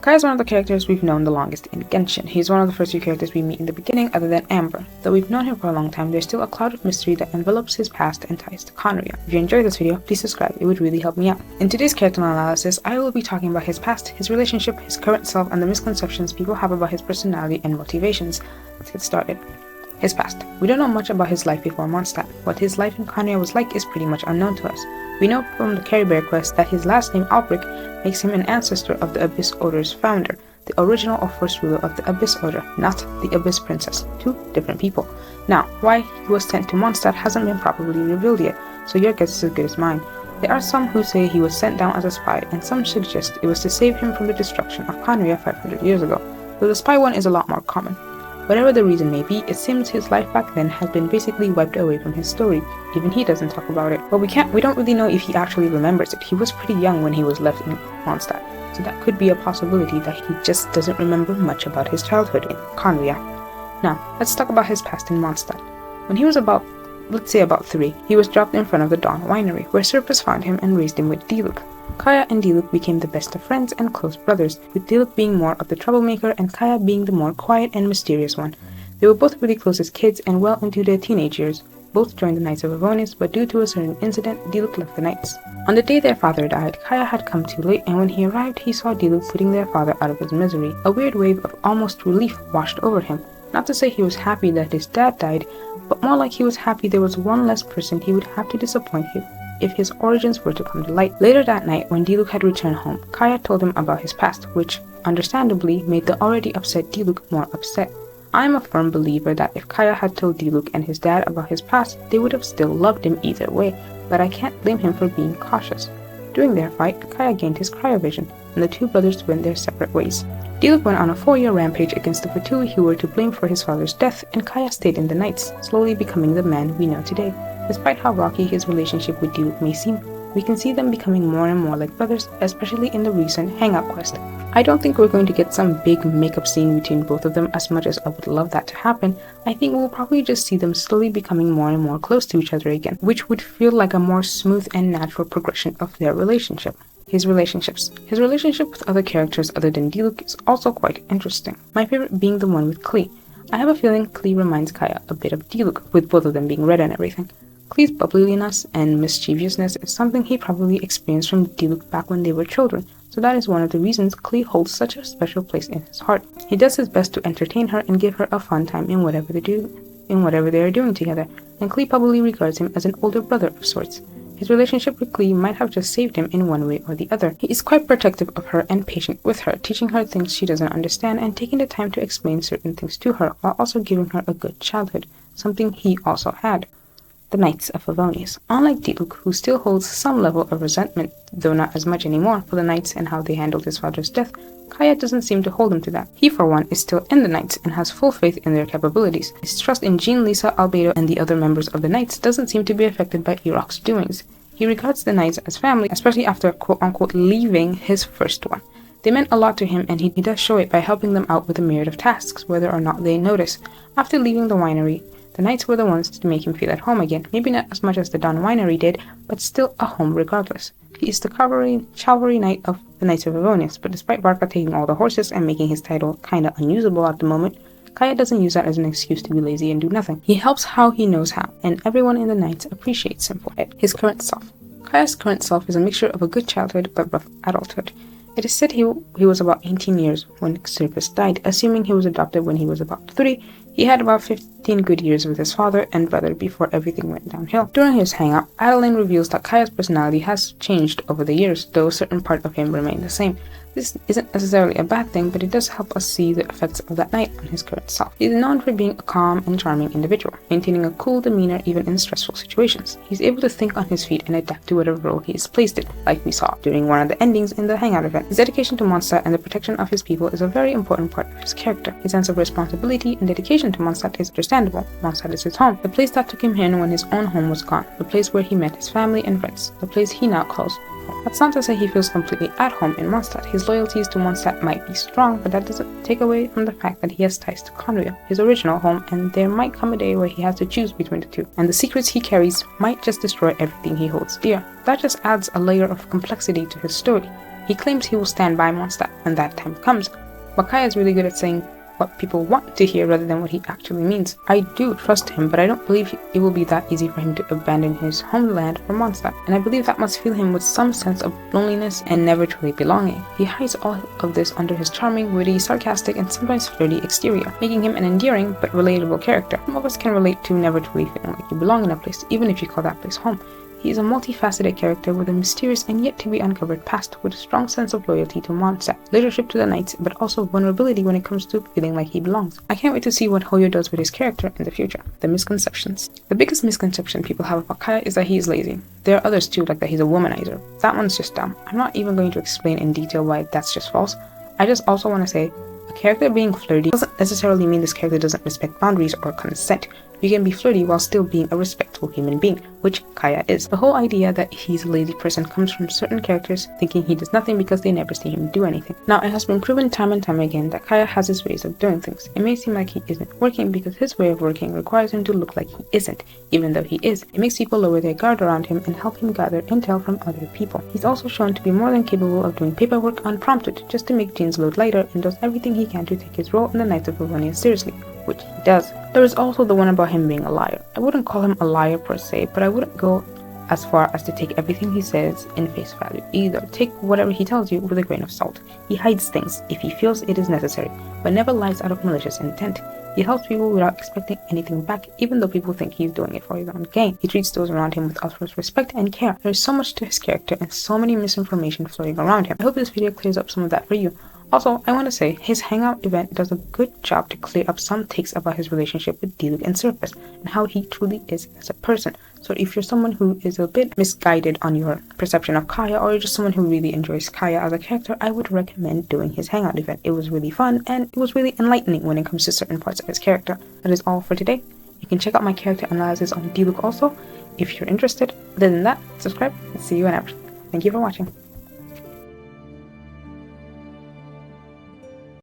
Kaeya is one of the characters we've known the longest in Genshin. He's one of the first few characters we meet in the beginning other than Amber. Though we've known him for a long time, there's still a cloud of mystery that envelops his past and ties to Khaenri'ah. If you enjoyed this video, please subscribe, it would really help me out. In today's character analysis, I will be talking about his past, his relationship, his current self, and the misconceptions people have about his personality and motivations. Let's get started. His past. We don't know much about his life before Mondstadt. What his life in Khaenri'ah was like is pretty much unknown to us. We know from the Kaeya quest that his last name Alberich makes him an ancestor of the Abyss Order's founder, the original or first ruler of the Abyss Order, not the Abyss Princess. Two different people. Now, why he was sent to Mondstadt hasn't been properly revealed yet, so your guess is as good as mine. There are some who say he was sent down as a spy, and some suggest it was to save him from the destruction of Khaenri'ah 500 years ago, though the spy one is a lot more common. Whatever the reason may be, it seems his life back then has been basically wiped away from his story. Even he doesn't talk about it. But we don't really know if he actually remembers it. He was pretty young when he was left in Mondstadt, so that could be a possibility that he just doesn't remember much about his childhood in Khaenri'ah. Now, let's talk about his past in Mondstadt. When he was let's say about 3, he was dropped in front of the Dawn Winery, where Surface found him and raised him with diluc. Kaeya and diluc became the best of friends and close brothers, with diluc being more of the troublemaker and Kaeya being the more quiet and mysterious one. They were both really close as kids and well into their teenage years. Both joined the Knights of Avonis, but due to a certain incident, diluc left the Knights. On the day their father died, Kaeya had come too late, and when he arrived, he saw diluc putting their father out of his misery. A weird wave of almost relief washed over him. Not to say he was happy that his dad died, but more like he was happy there was one less person he would have to disappoint him if his origins were to come to light. Later that night, when diluc had returned home, Kaeya told him about his past, which, understandably, made the already upset diluc more upset. I am a firm believer that if Kaeya had told diluc and his dad about his past, they would have still loved him either way, but I can't blame him for being cautious. During their fight, Kaeya gained his cryovision, and the two brothers went their separate ways. Diluc went on a 4-year rampage against the Fatui who were to blame for his father's death, and Kaeya stayed in the Knights, slowly becoming the man we know today. Despite how rocky his relationship with diluc may seem, we can see them becoming more and more like brothers, especially in the recent Hangout Quest. I don't think we're going to get some big makeup scene between both of them as much as I would love that to happen. I think we'll probably just see them slowly becoming more and more close to each other again, which would feel like a more smooth and natural progression of their relationship. His relationships. His relationship with other characters other than diluc is also quite interesting, my favorite being the one with Klee. I have a feeling Klee reminds Kaeya a bit of diluc, with both of them being red and everything. Klee's bubbliness and mischievousness is something he probably experienced from diluc back when they were children, so that is one of the reasons Klee holds such a special place in his heart. He does his best to entertain her and give her a fun time in whatever they are doing together, and Klee probably regards him as an older brother of sorts. His relationship with Klee might have just saved him in one way or the other. He is quite protective of her and patient with her, teaching her things she doesn't understand and taking the time to explain certain things to her, while also giving her a good childhood, something he also had. The Knights of Avonis. Unlike diluc, who still holds some level of resentment, though not as much anymore, for the Knights and how they handled his father's death, Kaeya doesn't seem to hold him to that. He, for one, is still in the Knights and has full faith in their capabilities. His trust in Jean, Lisa, Albedo, and the other members of the Knights doesn't seem to be affected by Irok's doings. He regards the Knights as family, especially after quote-unquote leaving his first one. They meant a lot to him, and he does show it by helping them out with a myriad of tasks, whether or not they notice. After leaving the winery, the Knights were the ones to make him feel at home again, maybe not as much as the Dawn Winery did, but still a home regardless. He is the cavalry knight of the Knights of Avonis, but despite Barca taking all the horses and making his title kinda unusable at the moment, Kaeya doesn't use that as an excuse to be lazy and do nothing. He helps how he knows how, and everyone in the Knights appreciates him for it. His current self. Kaeya's current self is a mixture of a good childhood but rough adulthood. It is said he was about 18 years when Surface died, assuming he was adopted when he was about 3. He had about 15 good years with his father and brother before everything went downhill. During his hangout, Adeline reveals that Kaeya's personality has changed over the years, though a certain part of him remained the same. This isn't necessarily a bad thing, but it does help us see the effects of that night on his current self. He is known for being a calm and charming individual, maintaining a cool demeanor even in stressful situations. He's able to think on his feet and adapt to whatever role he is placed in, like we saw during one of the endings in the Hangout event. His dedication to Mondstadt and the protection of his people is a very important part of his character. His sense of responsibility and dedication to Mondstadt is understandable. Mondstadt is his home, the place that took him in when his own home was gone, the place where he met his family and friends, the place he now calls home. That's not to say he feels completely at home in Mondstadt. His loyalties to Mondstadt might be strong, but that doesn't take away from the fact that he has ties to Khaenri'ah, his original home, and there might come a day where he has to choose between the two, and the secrets he carries might just destroy everything he holds dear. That just adds a layer of complexity to his story. He claims he will stand by Mondstadt when that time comes, but Kaeya is really good at saying what people want to hear rather than what he actually means. I do trust him, but I don't believe it will be that easy for him to abandon his homeland for Mondstadt, and I believe that must fill him with some sense of loneliness and never truly belonging. He hides all of this under his charming, witty, sarcastic, and sometimes flirty exterior, making him an endearing but relatable character. Some of us can relate to never truly feeling like you belong in a place, even if you call that place home. He is a multifaceted character with a mysterious and yet to be uncovered past, with a strong sense of loyalty to Mondstadt, leadership to the Knights, but also vulnerability when it comes to feeling like he belongs. I can't wait to see what Hoyo does with his character in the future. The misconceptions. The biggest misconception people have about Kaeya is that he is lazy. There are others too, like that he's a womanizer. That one's just dumb. I'm not even going to explain in detail why that's just false. I just also want to say, a character being flirty doesn't necessarily mean this character doesn't respect boundaries or consent. You can be flirty while still being a respectful human being, which Kaeya is. The whole idea that he's a lazy person comes from certain characters thinking he does nothing because they never see him do anything. Now, it has been proven time and time again that Kaeya has his ways of doing things. It may seem like he isn't working because his way of working requires him to look like he isn't, even though he is. It makes people lower their guard around him and help him gather intel from other people. He's also shown to be more than capable of doing paperwork unprompted just to make Jean's load lighter, and does everything he can to take his role in the Knights of Livonia seriously, which he does. There is also the one about him being a liar. I wouldn't call him a liar per se, but I wouldn't go as far as to take everything he says in face value either. Take whatever he tells you with a grain of salt. He hides things if he feels it is necessary, but never lies out of malicious intent. He helps people without expecting anything back, even though people think he's doing it for his own gain. He treats those around him with utmost respect and care. There is so much to his character and so many misinformation floating around him. I hope this video clears up some of that for you. Also, I want to say, his Hangout event does a good job to clear up some takes about his relationship with diluc and Surface, and how he truly is as a person. So if you're someone who is a bit misguided on your perception of Kaeya, or you're just someone who really enjoys Kaeya as a character, I would recommend doing his Hangout event. It was really fun, and it was really enlightening when it comes to certain parts of his character. That is all for today. You can check out my character analysis on diluc also, if you're interested. Other than that, subscribe, and see you whenever. Thank you for watching.